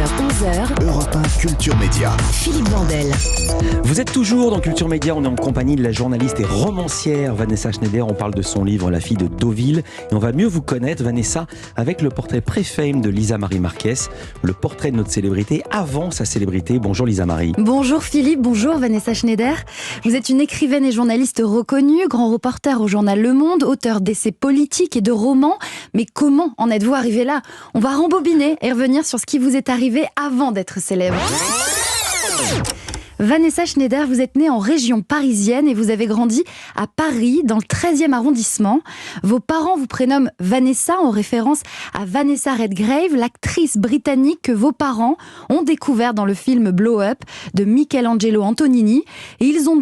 10h, Europe 1 Culture Média. Philippe Vandel. Vous êtes toujours dans Culture Média, on est en compagnie de la journaliste et romancière Vanessa Schneider. On parle de son livre La fille de Deauville. Et on va mieux vous connaître, Vanessa, avec le portrait pré-fame de Lisa Marie Marquez, le portrait de notre célébrité avant sa célébrité. Bonjour Lisa Marie. Bonjour Philippe, bonjour Vanessa Schneider. Vous êtes une écrivaine et journaliste reconnue, grand reporter au journal Le Monde, auteur d'essais politiques et de romans. Mais comment en êtes-vous arrivé là ? On va rembobiner et revenir sur ce qui vous est arrivé avant d'être célèbre. Vanessa Schneider, vous êtes née en région parisienne et vous avez grandi à Paris, dans le 13e arrondissement. Vos parents vous prénomment Vanessa en référence à Vanessa Redgrave, l'actrice britannique que vos parents ont découvert dans le film Blow Up de Michelangelo Antonioni. Et ils ont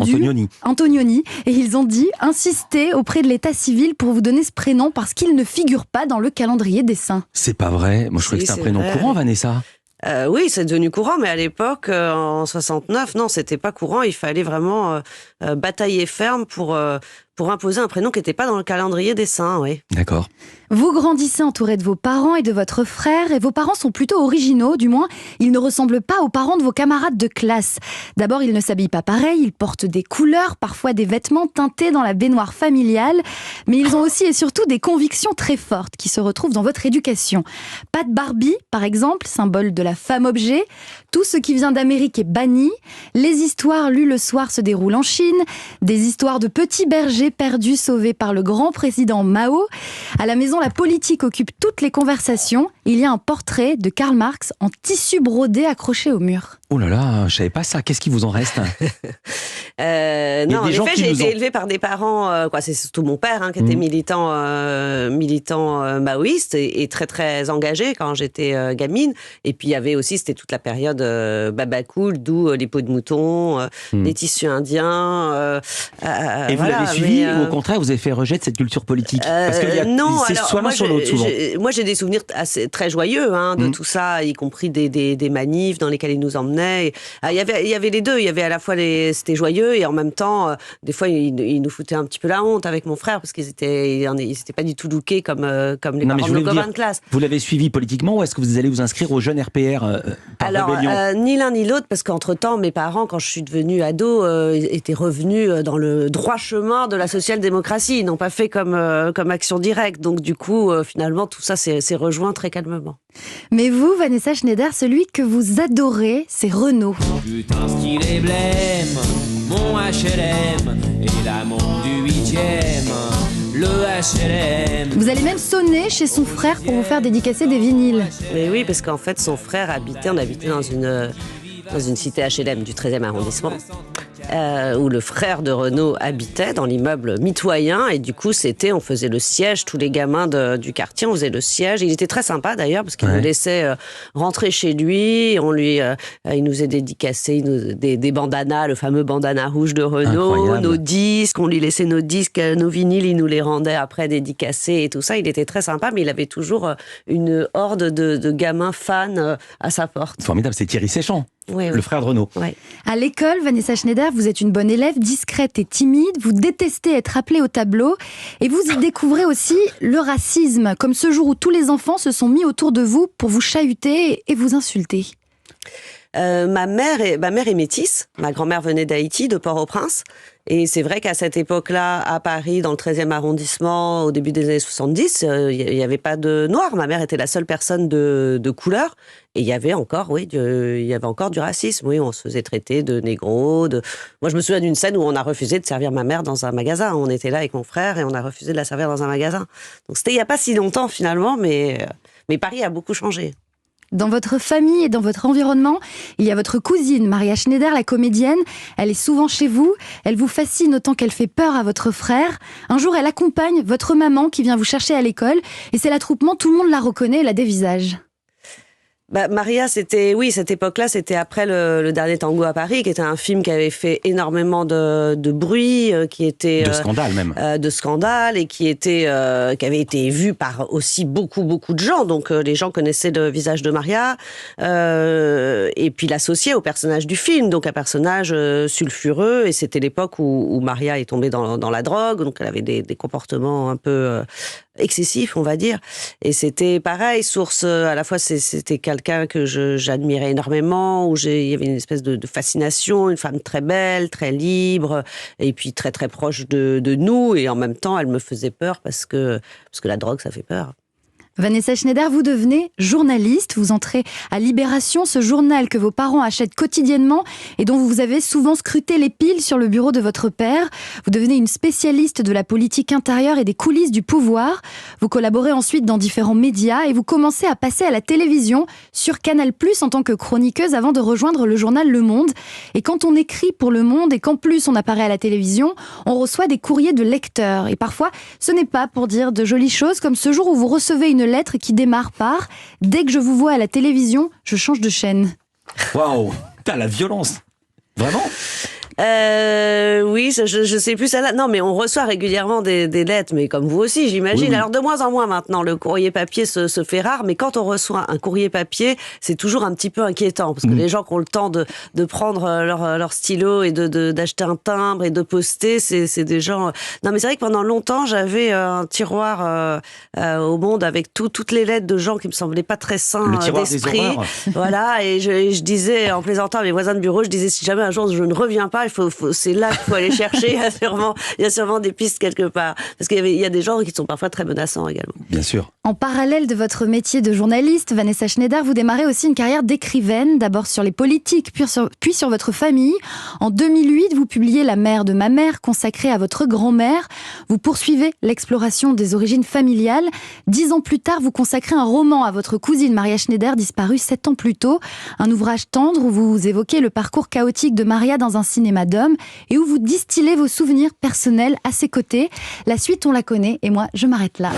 Antonioni. Et ils ont dit insister auprès de l'état civil pour vous donner ce prénom parce qu'il ne figure pas dans le calendrier des saints. C'est pas vrai. Moi je croyais que c'était un prénom courant, Vanessa. Oui, c'est devenu courant, mais à l'époque, en 69, non, c'était pas courant. Il fallait vraiment batailler ferme pour imposer un prénom qui n'était pas dans le calendrier des saints, oui. D'accord. Vous grandissez entouré de vos parents et de votre frère, et vos parents sont plutôt originaux, du moins, ils ne ressemblent pas aux parents de vos camarades de classe. D'abord, ils ne s'habillent pas pareil, ils portent des couleurs, parfois des vêtements teintés dans la baignoire familiale, mais ils ont aussi et surtout des convictions très fortes qui se retrouvent dans votre éducation. Pas de Barbie, par exemple, symbole de la femme-objet. Tout ce qui vient d'Amérique est banni. Les histoires lues le soir se déroulent en Chine. Des histoires de petits bergers perdus sauvés par le grand président Mao. À la maison, la politique occupe toutes les conversations. Il y a un portrait de Karl Marx en tissu brodé accroché au mur. Oh là là, je savais pas ça. Qu'est-ce qui vous en reste ? Non, en effet, j'ai été élevée par des parents, c'est surtout mon père qui était militant maoïste et très très engagé quand j'étais gamine. Et puis il y avait aussi, c'était toute la période baba cool, d'où les peaux de mouton, les tissus indiens. Et vous l'avez suivi ou au contraire vous avez fait rejet de cette culture politique ? Parce que c'est soit l'un soit l'autre souvent. Moi j'ai des souvenirs très joyeux de tout ça, y compris des manifs dans lesquels ils nous emmenaient. Il y avait les deux, il y avait à la fois c'était joyeux et en même temps des fois ils nous foutaient un petit peu la honte avec mon frère parce qu'ils étaient pas du tout lookés comme les parents de nos copains de classe. Vous l'avez suivi politiquement ou est-ce que vous allez vous inscrire au jeune RPR par rébellion ? Ni l'un ni l'autre, parce qu'entre-temps mes parents, quand je suis devenue ado, étaient revenus dans le droit chemin de la social-démocratie. Ils n'ont pas fait comme action directe, donc du coup finalement tout ça s'est rejoint très calmement. Mais vous, Vanessa Schneider, celui que vous adorez, c'est Renaud. Putain, ce qu'il est blême, mon HLM et la montre du 8e, le HLM. Vous allez même sonner chez son frère pour vous faire dédicacer des vinyles. Mais oui, parce qu'en fait, son frère on habitait dans une cité HLM du 13e arrondissement, où le frère de Renaud habitait dans l'immeuble mitoyen, et du coup on faisait le siège, tous les gamins du quartier, on faisait le siège. Il était très sympa d'ailleurs, parce qu'il nous laissait rentrer chez lui, il nous a dédicacé des bandanas, le fameux bandana rouge de Renaud. Incroyable. Nos disques, on lui laissait nos disques, nos vinyles, il nous les rendait après dédicacés et tout ça. Il était très sympa, mais il avait toujours une horde de gamins fans à sa porte. Formidable, c'est Thierry Séchant. Oui. Le frère de Renaud. Oui. À l'école, Vanessa Schneider, vous êtes une bonne élève, discrète et timide. Vous détestez être appelée au tableau. Et vous y découvrez aussi le racisme, comme ce jour où tous les enfants se sont mis autour de vous pour vous chahuter et vous insulter. Ma mère est métisse. Ma grand-mère venait d'Haïti, de Port-au-Prince. Et c'est vrai qu'à cette époque-là, à Paris, dans le 13e arrondissement, au début des années 70, il n'y avait pas de noirs. Ma mère était la seule personne de couleur. Et il y avait encore du racisme. Oui, on se faisait traiter de négro. Moi, je me souviens d'une scène où on a refusé de servir ma mère dans un magasin. On était là avec mon frère et on a refusé de la servir dans un magasin. Donc c'était il n'y a pas si longtemps finalement, mais Paris a beaucoup changé. Dans votre famille et dans votre environnement, il y a votre cousine, Maria Schneider, la comédienne. Elle est souvent chez vous. Elle vous fascine autant qu'elle fait peur à votre frère. Un jour, elle accompagne votre maman qui vient vous chercher à l'école. Et c'est l'attroupement, tout le monde la reconnaît et la dévisage. Maria, cette époque-là, c'était après le dernier tango à Paris, qui était un film qui avait fait énormément de bruit, qui était de scandale même, de scandale, et qui avait été vu par aussi beaucoup de gens. Donc les gens connaissaient le visage de Maria, et puis l'associaient au personnage du film, donc un personnage sulfureux. Et c'était l'époque où Maria est tombée dans la drogue, donc elle avait des comportements un peu excessifs, on va dire. Et c'était pareil, source à la fois c'était quelqu'un quelqu'un que j'admirais énormément, où il y avait une espèce de fascination, une femme très belle, très libre, et puis très très proche de nous, et en même temps, elle me faisait peur parce que la drogue, ça fait peur. Vanessa Schneider, vous devenez journaliste, vous entrez à Libération, ce journal que vos parents achètent quotidiennement et dont vous avez souvent scruté les piles sur le bureau de votre père. Vous devenez une spécialiste de la politique intérieure et des coulisses du pouvoir. Vous collaborez ensuite dans différents médias et vous commencez à passer à la télévision sur Canal+ en tant que chroniqueuse avant de rejoindre le journal Le Monde. Et quand on écrit pour Le Monde et qu'en plus on apparaît à la télévision, on reçoit des courriers de lecteurs. Et parfois, ce n'est pas pour dire de jolies choses, comme ce jour où vous recevez une lettre qui démarre par « Dès que je vous vois à la télévision, je change de chaîne ». Waouh, t'as la violence. Vraiment ? Oui, je sais plus ça là. Non, mais on reçoit régulièrement des lettres, mais comme vous aussi, j'imagine. Oui. Alors de moins en moins maintenant, le courrier papier se fait rare, mais quand on reçoit un courrier papier, c'est toujours un petit peu inquiétant, parce que les gens qui ont le temps de prendre leur stylo et d'acheter un timbre et de poster, c'est des gens. Non, mais c'est vrai que pendant longtemps, j'avais un tiroir au Monde avec toutes les lettres de gens qui me semblaient pas très sains d'esprit. Voilà, et je disais en plaisantant à mes voisins de bureau, je disais si jamais un jour je ne reviens pas, c'est là qu'il faut aller chercher. Il y a sûrement des pistes quelque part. Parce qu'il y a des gens qui sont parfois très menaçants également. Bien sûr. En parallèle de votre métier de journaliste, Vanessa Schneider, vous démarrez aussi une carrière d'écrivaine, d'abord sur les politiques, puis sur votre famille. En 2008, vous publiez La mère de ma mère, consacrée à votre grand-mère. Vous poursuivez l'exploration des origines familiales. 10 ans plus tard, vous consacrez un roman à votre cousine Maria Schneider, disparue 7 ans plus tôt. Un ouvrage tendre où vous évoquez le parcours chaotique de Maria dans un cinéma d'hommes et où vous distillez vos souvenirs personnels à ses côtés. La suite, on la connaît et moi, je m'arrête là.